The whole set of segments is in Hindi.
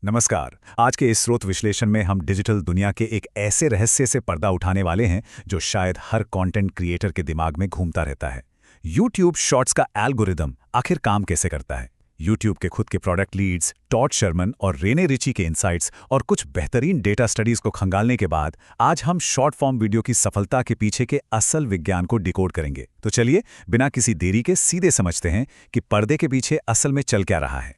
नमस्कार। आज के इस स्रोत विश्लेषण में हम डिजिटल दुनिया के एक ऐसे रहस्य से पर्दा उठाने वाले हैं जो शायद हर कंटेंट क्रिएटर के दिमाग में घूमता रहता है। YouTube शॉर्ट्स का एल्गोरिदम आखिर काम कैसे करता है? YouTube के खुद के प्रोडक्ट लीड्स, टॉड शर्मन और रेने रिची के इनसाइट्स और कुछ बेहतरीन डेटा स्टडीज को खंगालने के बाद आज हम शॉर्ट फॉर्म वीडियो की सफलता के पीछे के असल विज्ञान को डिकोड करेंगे। तो चलिए बिना किसी देरी के सीधे समझते हैं कि पर्दे के पीछे असल में चल क्या रहा है।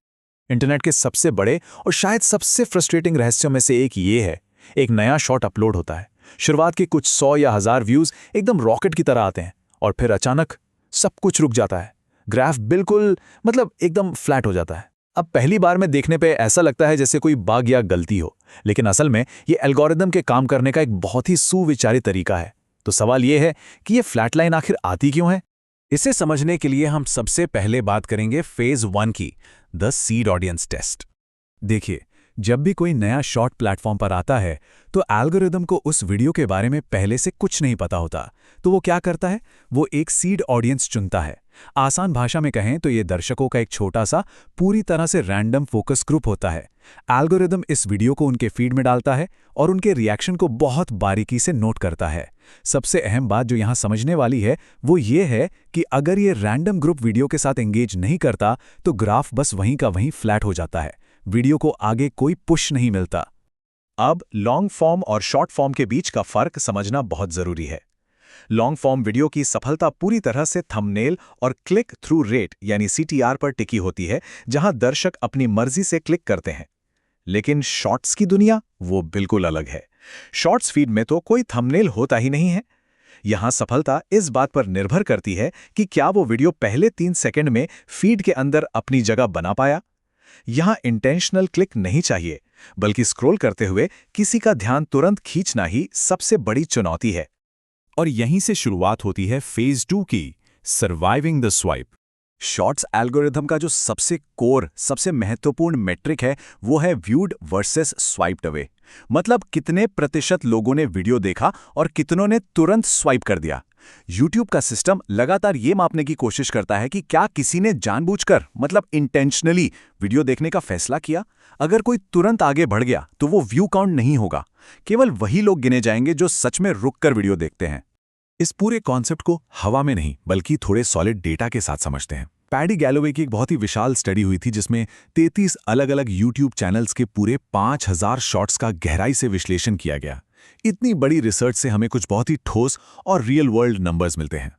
इंटरनेट के सबसे बड़े और शायद सबसे फ्रस्ट्रेटिंग रहस्यों में से एक ये है, एक नया शॉट अपलोड होता है। शुरुआत के कुछ 100 या 1000 व्यूज एकदम रॉकेट की तरह आते हैं और फिर अचानक सब कुछ रुक जाता है। ग्राफ बिल्कुल एकदम फ्लैट हो जाता है। अब पहली बार में देखने पे ऐसा लगता है जैसे कोई बग या गलती हो, लेकिन असल में ये एल्गोरिदम के काम करने का एक बहुत ही सुविचारित तरीका है। तो सवाल ये है कि ये फ्लैट लाइन आखिर आती क्यों है? इसे समझने के लिए हम सबसे पहले बात करेंगे फेज 1 की, द सीड ऑडियंस टेस्ट। देखिए, जब भी कोई नया शॉर्ट प्लेटफॉर्म पर आता है तो एल्गोरिदम को उस वीडियो के बारे में पहले से कुछ नहीं पता होता। तो वो क्या करता है? वो एक सीड ऑडियंस चुनता है। आसान भाषा में कहें तो ये दर्शकों का एक छोटा सा, पूरी तरह से रैंडम फोकस ग्रुप होता है। एल्गोरिदम इस वीडियो को उनके फीड में डालता है और उनके रिएक्शन को बहुत बारीकी से नोट करता है। सबसे अहम बात जो यहाँ समझने वाली है वो ये है कि अगर ये रैंडम ग्रुप वीडियो के साथ एंगेज नहीं करता तो ग्राफ बस वहीं का वहीं फ्लैट हो जाता है। वीडियो को आगे कोई पुश नहीं मिलता। अब लॉन्ग फॉर्म और शॉर्ट फॉर्म के बीच का फर्क समझना बहुत जरूरी है। लॉन्ग फॉर्म वीडियो की सफलता पूरी तरह से थंबनेल और क्लिक थ्रू रेट यानी CTR पर टिकी होती है, जहां दर्शक अपनी मर्जी से क्लिक करते हैं। लेकिन शॉर्ट्स की दुनिया वो बिल्कुल अलग है। शॉर्ट्स फीड में तो कोई थंबनेल होता ही नहीं है। यहां सफलता इस बात पर निर्भर करती है कि क्या वो वीडियो पहले 3 सेकंड में फीड के अंदर अपनी जगह बना पाया। यहां इंटेंशनल क्लिक नहीं चाहिए, बल्कि स्क्रॉल करते हुए किसी का ध्यान तुरंत खींचना ही सबसे बड़ी चुनौती है। और यहीं से शुरुआत होती है फेज 2 की, surviving the swipe. Shorts algorithm का जो सबसे महत्वपूर्ण मेट्रिक है वो है व्यूड वर्सेस स्वाइप्ड अवे। मतलब कितने प्रतिशत लोगों ने वीडियो देखा और कितनों ने तुरंत स्वाइप कर दिया। YouTube का सिस्टम लगातार ये मापने की कोशिश करता है कि क्या किसी ने जानबूझकर इंटेंशनली वीडियो देखने का फैसला किया। अगर कोई तुरंत आगे बढ़ गया तो वो व्यू काउंट नहीं होगा। केवल वही लोग गिने जाएंगे जो सच में रुककर वीडियो देखते हैं। इस पूरे कॉन्सेप्ट को हवा में नहीं बल्कि थोड़े सॉलिड डेटा के साथ समझते हैं। पैडी गैलोवे की एक बहुत ही विशाल स्टडी हुई थी जिसमें 33 अलग अलग YouTube चैनल्स के पूरे 5000 शॉर्ट्स का गहराई से विश्लेषण किया गया। इतनी बड़ी रिसर्च से हमें कुछ बहुत ही ठोस और रियल वर्ल्ड नंबर्स मिलते हैं।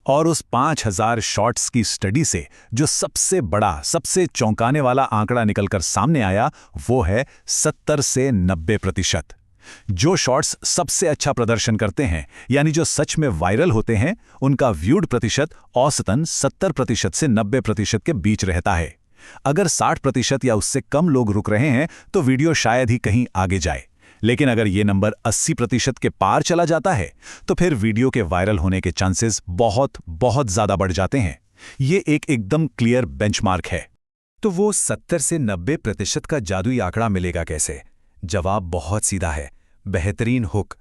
और उस 5000 शॉर्ट्स की स्टडी से जो सबसे बड़ा, सबसे चौंकाने वाला आंकड़ा निकलकर सामने आया वो है 70 से 90%। जो शॉर्ट्स सबसे अच्छा प्रदर्शन करते हैं, यानी जो सच में वायरल होते हैं, उनका व्यूड प्रतिशत औसतन 70% से 90% के बीच रहता है। अगर 60% या उससे कम लोग रुक रहे हैं तो वीडियो शायद ही कहीं आगे जाए। लेकिन अगर ये नंबर 80% के पार चला जाता है तो फिर वीडियो के वायरल होने के चांसेस बहुत बहुत ज्यादा बढ़ जाते हैं। ये एक एकदम क्लियर बेंचमार्क है। तो वो 70 से 90% का जादुई आंकड़ा मिलेगा कैसे? जवाब बहुत सीधा है, बेहतरीन हुक।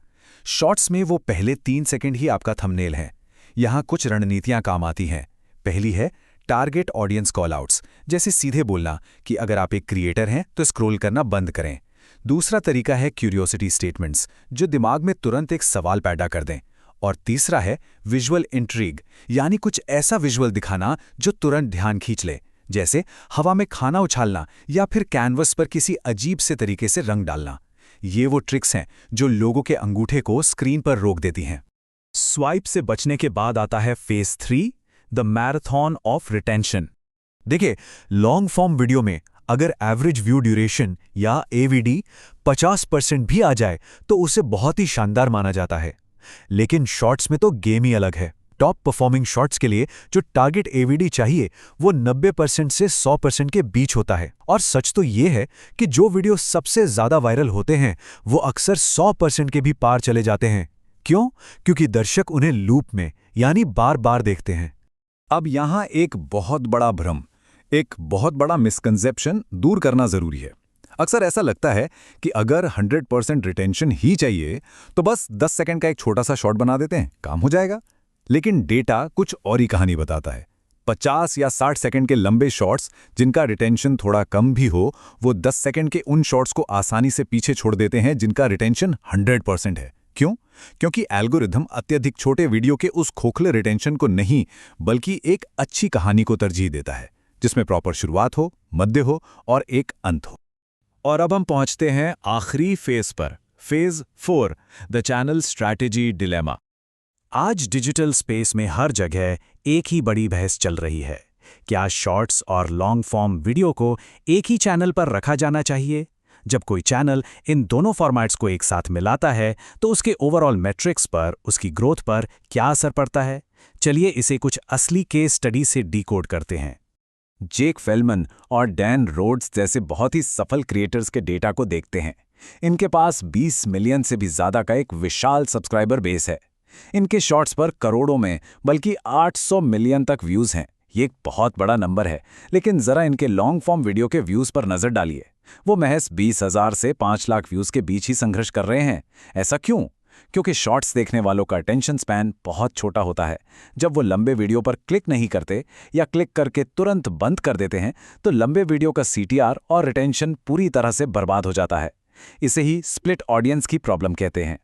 शॉर्ट्स में वो पहले 3 सेकंड ही आपका थंबनेल है। यहां कुछ रणनीतियां काम आती हैं। पहली है टारगेट ऑडियंस कॉल आउट्स, जैसे सीधे बोलना कि अगर आप एक क्रिएटर हैं तो स्क्रॉल करना बंद करें। दूसरा तरीका है क्यूरियोसिटी स्टेटमेंट्स, जो दिमाग में तुरंत एक सवाल पैदा कर दें। और तीसरा है विजुअल इंट्रीग, यानी कुछ ऐसा विजुअल दिखाना जो तुरंत ध्यान खींच ले, जैसे हवा में खाना उछालना या फिर कैनवस पर किसी अजीब से तरीके से रंग डालना। ये वो ट्रिक्स हैं जो लोगों के अंगूठे को स्क्रीन पर रोक देती हैं। स्वाइप से बचने के बाद आता है phase 3, the marathon of retention. देखिए, लॉन्ग फॉर्म वीडियो में अगर एवरेज व्यू ड्यूरेशन या AVD 50% भी आ जाए तो उसे बहुत ही शानदार माना जाता है। लेकिन शॉर्ट्स में तो गेम ही अलग है। टॉप परफॉर्मिंग शॉर्ट्स के लिए जो टारगेट AVD चाहिए वो 90% से 100% के बीच होता है। और सच तो ये है कि जो वीडियो सबसे ज्यादा वायरल होते हैं वो अक्सर 100% के भी पार चले जाते हैं। क्यों? क्योंकि दर्शक उन्हें लूप में यानी बार बार देखते हैं। अब यहां एक बहुत बड़ा भ्रम, एक बहुत बड़ा मिसकंसेप्शन दूर करना जरूरी है। अक्सर ऐसा लगता है कि अगर 100% रिटेंशन ही चाहिए तो बस 10 सेकंड का एक छोटा सा शॉट बना देते हैं, काम हो जाएगा। लेकिन डेटा कुछ और ही कहानी बताता है। 50 या 60 सेकंड के लंबे शॉट्स जिनका रिटेंशन थोड़ा कम भी हो, वो 10 सेकंड के उन शॉट्स को आसानी से पीछे छोड़ देते हैं जिनका रिटेंशन 100% है। क्यों? क्योंकि एल्गोरिथम अत्यधिक छोटे वीडियो के उस खोखले रिटेंशन को नहीं, बल्कि एक अच्छी कहानी को तरजीह देता है, जिसमें प्रॉपर शुरुआत हो, मध्य हो और एक अंत हो। और अब हम पहुंचते हैं आखिरी फेज पर, phase 4, the channel strategy dilemma. आज डिजिटल स्पेस में हर जगह एक ही बड़ी बहस चल रही है। क्या शॉर्ट्स और लॉन्ग फॉर्म वीडियो को एक ही चैनल पर रखा जाना चाहिए? जब कोई चैनल इन दोनों फॉर्मेट्स को एक साथ मिलाता है तो उसके ओवरऑल मैट्रिक्स पर, उसकी ग्रोथ पर क्या असर पड़ता है? चलिए इसे कुछ असली केस स्टडी से डिकोड करते हैं। जेक फेलमन और डैन रोड्स जैसे बहुत ही सफल क्रिएटर्स के डेटा को देखते हैं। इनके पास 20 मिलियन से भी ज्यादा का एक विशाल सब्सक्राइबर बेस है। इनके शॉर्ट्स पर करोड़ों में, बल्कि 800 मिलियन तक व्यूज हैं। ये एक बहुत बड़ा नंबर है, लेकिन जरा इनके लॉन्ग फॉर्म वीडियो के व्यूज पर नजर डालिए। वो महज 20,000 से 5 लाख व्यूज के बीच ही संघर्ष कर रहे हैं। ऐसा क्यों? क्योंकि शॉर्ट्स देखने वालों का अटेंशन स्पैन बहुत छोटा होता है। जब वो लंबे वीडियो पर क्लिक नहीं करते या क्लिक करके तुरंत बंद कर देते हैं, तो लंबे वीडियो का CTR और रिटेंशन पूरी तरह से बर्बाद हो जाता है। इसे ही स्प्लिट ऑडियंस की प्रॉब्लम कहते हैं।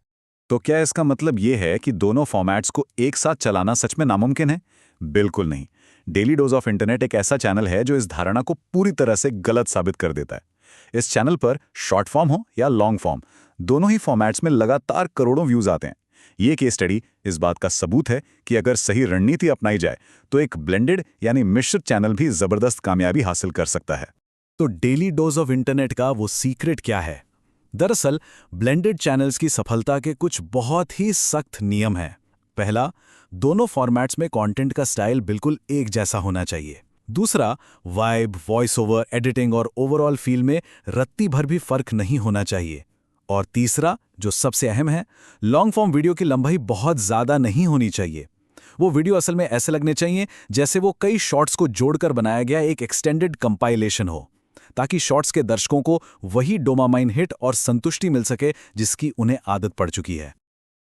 तो क्या इसका मतलब ये है कि दोनों फॉर्मेट्स को एक साथ चलाना सच में नामुमकिन है? बिल्कुल नहीं। डेली डोज ऑफ इंटरनेट एक ऐसा चैनल है जो इस धारणा को पूरी तरह से गलत साबित कर देता है। इस चैनल पर शॉर्ट फॉर्म हो या लॉन्ग फॉर्म, दोनों ही फॉर्मेट्स में लगातार करोड़ों व्यूज आते हैं। ये केस स्टडी इस बात का सबूत है कि अगर सही रणनीति अपनाई जाए तो एक ब्लेंडेड यानी मिश्रित चैनल भी जबरदस्त कामयाबी हासिल कर सकता है। तो डेली डोज ऑफ इंटरनेट का वो सीक्रेट क्या है? दरअसल ब्लेंडेड चैनल्स की सफलता के कुछ बहुत ही सख्त नियम हैं। पहला, दोनों फॉर्मेट्स में कंटेंट का स्टाइल बिल्कुल एक जैसा होना चाहिए। दूसरा, वाइब, वॉइस ओवर, एडिटिंग और ओवरऑल फील में रत्ती भर भी फर्क नहीं होना चाहिए। और तीसरा, जो सबसे अहम है, लॉन्ग फॉर्म वीडियो की लंबाई बहुत ज़्यादा नहीं होनी चाहिए। वो वीडियो असल में ऐसे लगने चाहिए जैसे वो कई शॉर्ट्स को जोड़कर बनाया गया एक एक्सटेंडेड कंपाइलेशन हो, ताकि शॉर्ट्स के दर्शकों को वही डोपामाइन हिट और संतुष्टि मिल सके जिसकी उन्हें आदत पड़ चुकी है।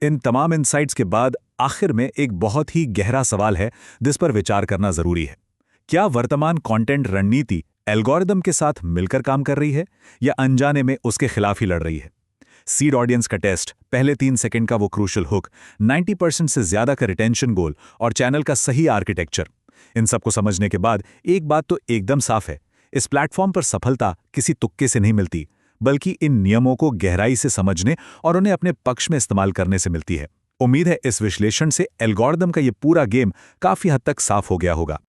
इन तमाम इनसाइट्स के बाद आखिर में एक बहुत ही गहरा सवाल है जिस पर विचार करना जरूरी है। क्या वर्तमान कंटेंट रणनीति एल्गोरिदम के साथ मिलकर काम कर रही है या अनजाने में उसके खिलाफ ही लड़ रही है? सीड ऑडियंस का टेस्ट, पहले 3 सेकंड का वो क्रूशल हुक, 90% से ज्यादा का रिटेंशन गोल और चैनल का सही आर्किटेक्चर, इन सबको समझने के बाद एक बात तो एकदम साफ है, इस प्लेटफॉर्म पर सफलता किसी तुक्के से नहीं मिलती, बल्कि इन नियमों को गहराई से समझने और उन्हें अपने पक्ष में इस्तेमाल करने से मिलती है। उम्मीद है इस विश्लेषण से एल्गोरिदम का ये पूरा गेम काफी हद तक साफ हो गया होगा।